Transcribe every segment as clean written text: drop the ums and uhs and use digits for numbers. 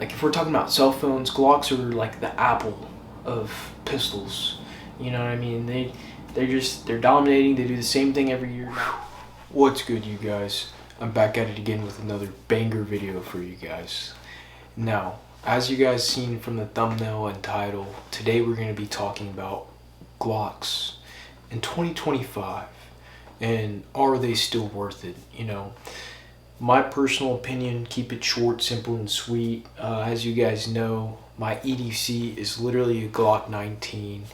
Like if we're talking about cell phones, Glocks are like the Apple of pistols. You know what I mean? They're dominating. They do the same thing every year. What's good, you guys? I'm back at it again with another banger video for you guys. Now, as you guys seen from the thumbnail and title, today we're going to be talking about Glocks in 2025, and are they still worth it? You know, my personal opinion, keep it short, simple, and sweet. As you guys know, my EDC is literally a Glock 19.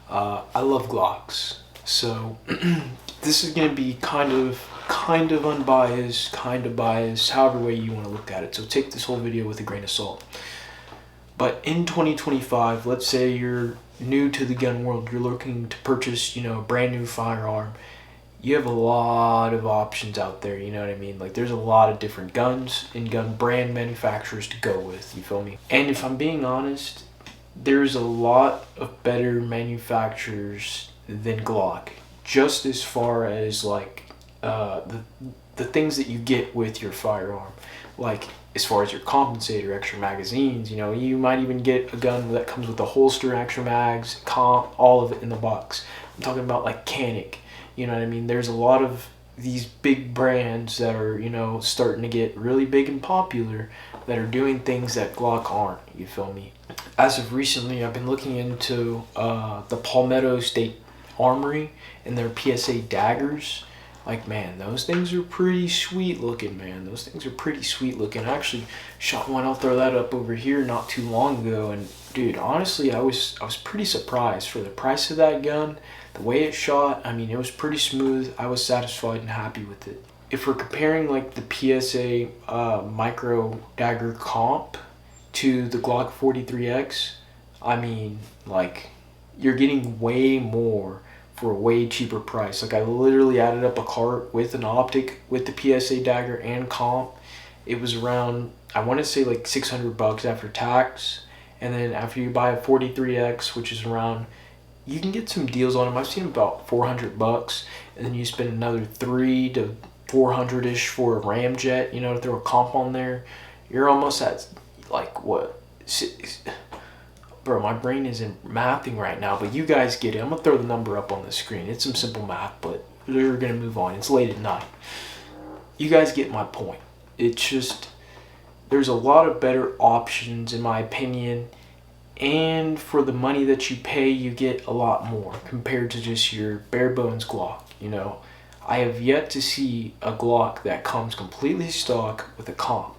I love Glocks, so this is going to be kind of unbiased, kind of biased, however way you want to look at it. So take this whole video with a grain of salt. But in 2025, let's say you're new to the gun world, you're looking to purchase, a brand new firearm. You have a lot of options out there, you know what I mean? Like there's a lot of different guns and gun brand manufacturers to go with, you feel me? And if I'm being honest, there's a lot of better manufacturers than Glock, just as far as like the things that you get with your firearm. Like as far as your compensator, extra magazines, you might even get a gun that comes with a holster, extra mags, comp, all of it in the box. I'm talking about like Canic. You know what I mean? There's a lot of these big brands that are, starting to get really big and popular that are doing things that Glock aren't, you feel me? As of recently, I've been looking into the Palmetto State Armory and their PSA daggers. Like, man, those things are pretty sweet looking, man. Those things are pretty sweet looking. I actually shot one, I'll throw that up over here, not too long ago. And dude, honestly, I was pretty surprised for the price of that gun. The way it shot, I mean, it was pretty smooth. I was satisfied and happy with it. If we're comparing like the PSA micro dagger comp to the Glock 43X, I mean, like, you're getting way more for a way cheaper price. Like I literally added up a cart with an optic with the PSA dagger and comp. It was around, I want to say like $600 after tax. And then after you buy a 43X, which is around, you can get some deals on them. I've seen about $400, and then you spend another $300 to $400-ish for a ramjet, to throw a comp on there. You're almost at like what? Bro, my brain isn't mathing right now, but you guys get it. I'm gonna throw the number up on the screen. It's some simple math, but we're gonna move on. It's late at night. You guys get my point. It's just, there's a lot of better options in my opinion, and for the money that you pay, you get a lot more compared to just your bare bones Glock. I have yet to see a Glock that comes completely stock with a comp.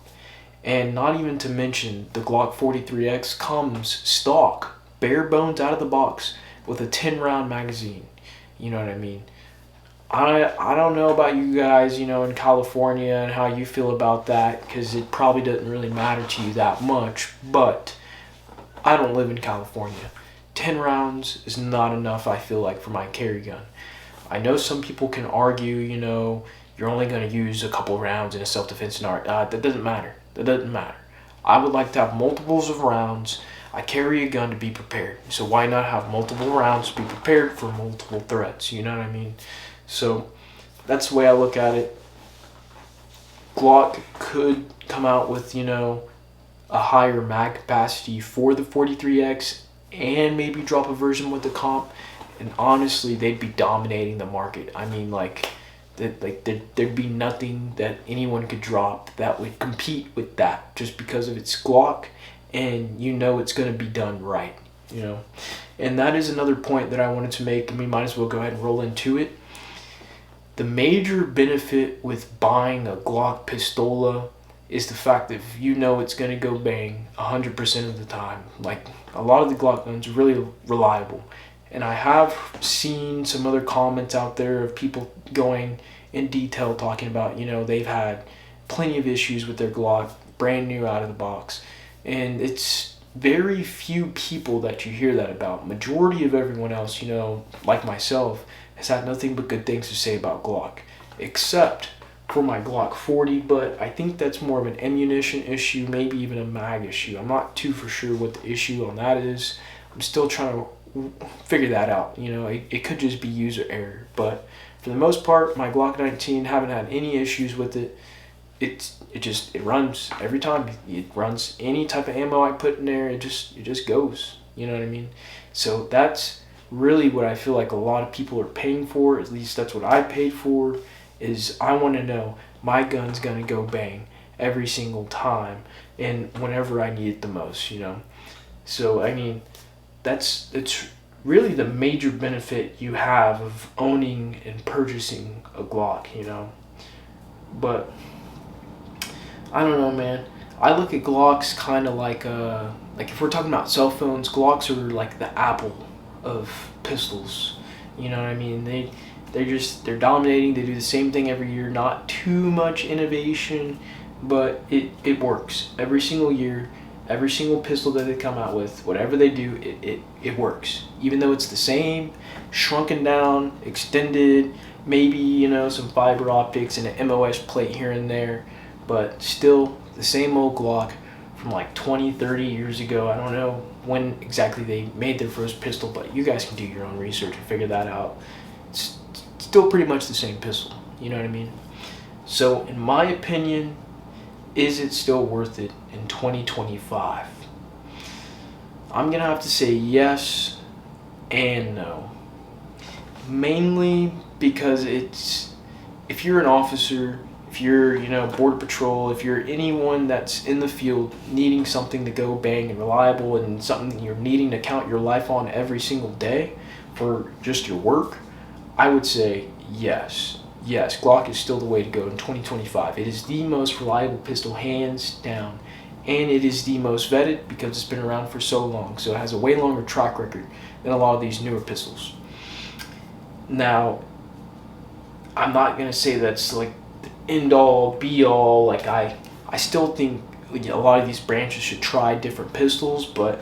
And not even to mention, the Glock 43X comes stock, bare bones out of the box, with a 10-round magazine. You know what I mean? I don't know about you guys, in California and how you feel about that, because it probably doesn't really matter to you that much, but I don't live in California. 10 rounds is not enough, I feel like, for my carry gun. I know some people can argue, you're only going to use a couple rounds in a self-defense scenario. That doesn't matter. That doesn't matter. I would like to have multiples of rounds. I carry a gun to be prepared. So why not have multiple rounds to be prepared for multiple threats? You know what I mean? So that's the way I look at it. Glock could come out with, a higher mag capacity for the 43X and maybe drop a version with the comp. And honestly, they'd be dominating the market. I mean, there'd be nothing that anyone could drop that would compete with that, just because of its Glock, and it's going to be done right, And that is another point that I wanted to make, and we might as well go ahead and roll into it. The major benefit with buying a Glock pistola is the fact that it's going to go bang 100% of the time. Like, a lot of the Glock guns are really reliable. And I have seen some other comments out there of people going in detail talking about, they've had plenty of issues with their Glock, brand new out of the box. And it's very few people that you hear that about. Majority of everyone else, like myself, has had nothing but good things to say about Glock, except for my Glock 40, but I think that's more of an ammunition issue, maybe even a mag issue. I'm not too for sure what the issue on that is. I'm still trying to figure that out. It could just be user error, but for the most part, my Glock 19, haven't had any issues with it. it runs every time. It runs any type of ammo I put in there. It just goes. You know what I mean? So that's really what I feel like a lot of people are paying for. At least that's what I paid for. Is I want to know my gun's gonna go bang every single time and whenever I need it the most. You know. So I mean, it's really the major benefit you have of owning and purchasing a Glock. You know. But I don't know, man. I look at Glocks kind of like if we're talking about cell phones, Glocks are like the Apple of pistols. You know what I mean? They're dominating. They do the same thing every year. Not too much innovation, but it works every single year. Every single pistol that they come out with, whatever they do, it works. Even though it's the same, shrunken down, extended, maybe, you know, some fiber optics and an MOS plate here and there, but still the same old Glock from like 20, 30 years ago. I don't know when exactly they made their first pistol, but you guys can do your own research and figure that out. It's still pretty much the same pistol, you know what I mean? So in my opinion, is it still worth it in 2025? I'm gonna have to say yes and no. Mainly because if you're an officer, if you're, you know, border patrol, if you're anyone that's in the field needing something to go bang and reliable and something you're needing to count your life on every single day for just your work, I would say yes. Yes, Glock is still the way to go in 2025. It is the most reliable pistol, hands down. And it is the most vetted because it's been around for so long. So it has a way longer track record than a lot of these newer pistols. Now, I'm not going to say that's like the end all, be all. Like I still think a lot of these branches should try different pistols. But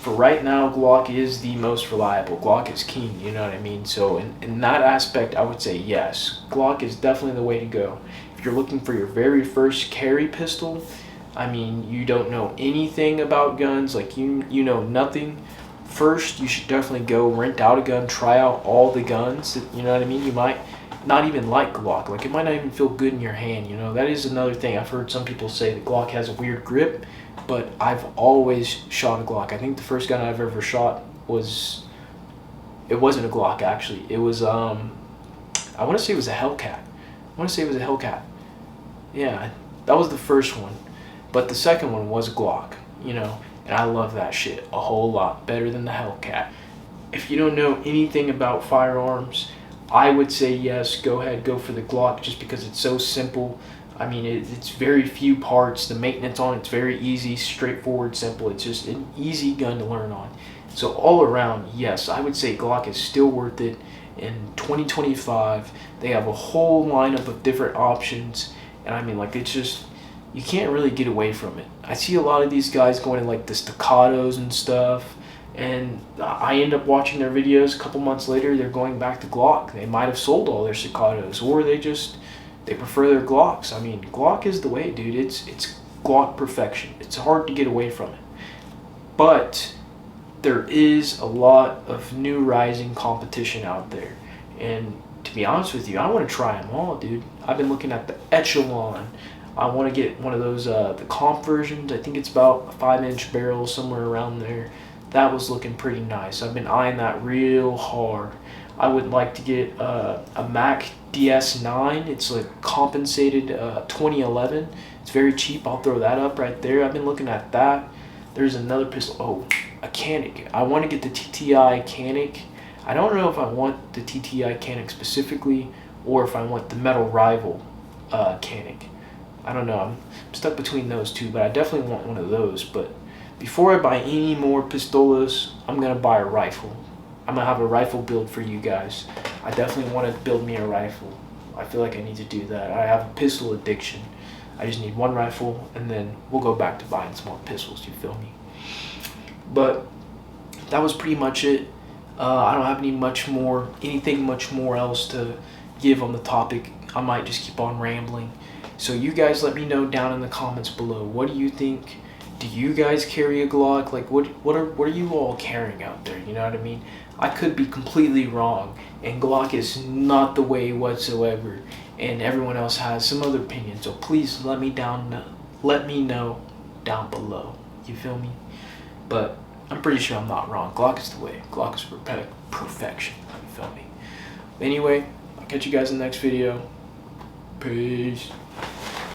for right now, Glock is the most reliable. Glock is king, you know what I mean? So in that aspect, I would say yes. Glock is definitely the way to go. If you're looking for your very first carry pistol, I mean, you don't know anything about guns, like you know nothing. First, you should definitely go rent out a gun, try out all the guns, you know what I mean? You might not even like Glock. Like, it might not even feel good in your hand, you know? That is another thing. I've heard some people say that Glock has a weird grip, but I've always shot a Glock. I think the first gun I've ever shot it wasn't a Glock, actually. It was, I want to say it was a Hellcat. Yeah, that was the first one. But the second one was a Glock, you know? And I love that shit a whole lot better than the Hellcat. If you don't know anything about firearms, I would say yes, go ahead, go for the Glock just because it's so simple. I mean, it's very few parts. The maintenance on it's very easy, straightforward, simple. It's just an easy gun to learn on. So all around, yes, I would say Glock is still worth it. In 2025, they have a whole lineup of different options. And I mean, like, it's just, you can't really get away from it. I see a lot of these guys going in like the staccatos and stuff, and I end up watching their videos. A couple months later, they're going back to Glock. They might have sold all their staccatos, or they prefer their Glocks. I mean, Glock is the way, dude. It's Glock perfection. It's hard to get away from it. But there is a lot of new rising competition out there, and to be honest with you, I want to try them all, dude. I've been looking at the Echelon. I want to get one of those, the comp versions. I think it's about a 5-inch barrel, somewhere around there. That was looking pretty nice. I've been eyeing that real hard. I would like to get a Mac DS9. It's like compensated 2011. It's very cheap. I'll throw that up right there. I've been looking at that. There's another pistol. Oh, a Canic. I want to get the TTI Canic. I don't know if I want the TTI Canic specifically or if I want the Metal Rival Canic. I don't know. I'm stuck between those two, but I definitely want one of those. But before I buy any more pistolas, I'm going to buy a rifle. I'm going to have a rifle build for you guys. I definitely want to build me a rifle. I feel like I need to do that. I have a pistol addiction. I just need one rifle, and then we'll go back to buying some more pistols, you feel me? But that was pretty much it. I don't have anything much more else to give on the topic. I might just keep on rambling. So you guys let me know down in the comments below. What do you think? Do you guys carry a Glock? Like, what are you all carrying out there? You know what I mean? I could be completely wrong, and Glock is not the way whatsoever. and everyone else has some other opinion. So please let me know down below. You feel me? But I'm pretty sure I'm not wrong. Glock is the way. Glock is perfection. You feel me? Anyway, I'll catch you guys in the next video. Peace.